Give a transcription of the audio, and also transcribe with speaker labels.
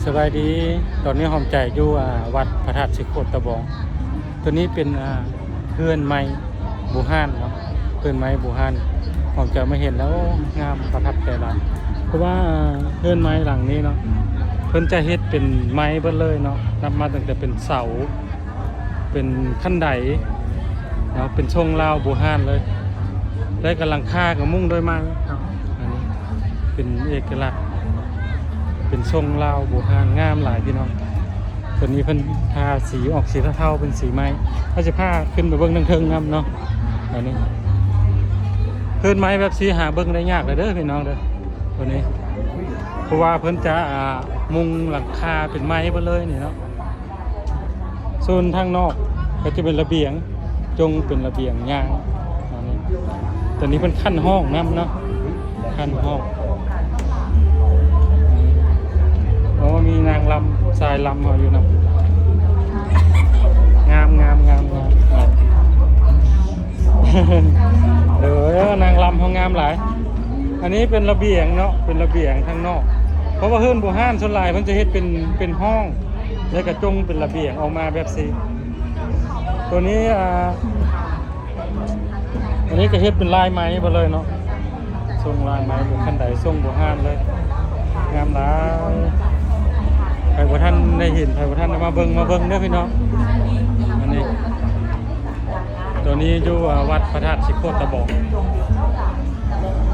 Speaker 1: สบายดีตอนนี้หอมใจอยู่วัดพระธาตุสิโคตะบองตัวนี้เป็นเพื่อนไม้บูฮานเนาะเพื่อนไม้บูฮานหอมใจมาเห็นแล้วงามประทับใจหลายเพราะว่าเพื่อนไม้หลังนี้เนาะเพิ่นจะเฮ็ดเป็นไม้เบิดเลยเนาะนับมาตั้งแต่เป็นเสาเป็นขั้นไดเนาะเป็นทรงลาวบูฮานเลยและกำลังค่ากับมุ่งด้วยไม้เนาะอันนี้เป็นเอกลักษณ์เป็นทรงลาวบูฮานงามหลายพี่น้องตัวนี้เพิ่นทาสีออกสีเทาๆเป็นสีไม้ถ้าจะผ้าขึ้นไปเบิ้งเทิงๆนำเนาะอันนี้เพิ่นไม้แบบสีหาเบิ้งได้ยากเลยเด้อพี่น้องเด้อตัวนี้เพราะว่าเพิ่นจะมุงหลังคาเป็นไม้ไปเลยนี่เนาะส่วนทางนอกก็จะเป็นระเบียงจงเป็นระเบียงยางอันนี้ตัวนี้เพิ่นขั้นห้องนำเนาะขั้นห้องมีนางลำสายลำมาอยู่นะงามเดี๋ยวนางลำเขางามหลายอันนี้เป็นระเบียงเนาะเป็นระเบียงทางนอกเพราะว่าเฮือนบูฮานส่วนหลายมันจะเฮ็ดเป็นห้องแล้วก็จงเป็นระเบียงออกมาแบบสีตัวนี้อันนี้ก็เฮ็ดเป็นลายไม้ไปเลยเนาะทรงลายไม้เป็นขั้นใดทรงบูฮานเลยงามหลายใครว่าท่านได้เห็นใครว่าท่านมาเบิ่งเด้อพี่น้องอันนี้ตัวนี้อยู่วัดพระธาตุสิโคตะบอง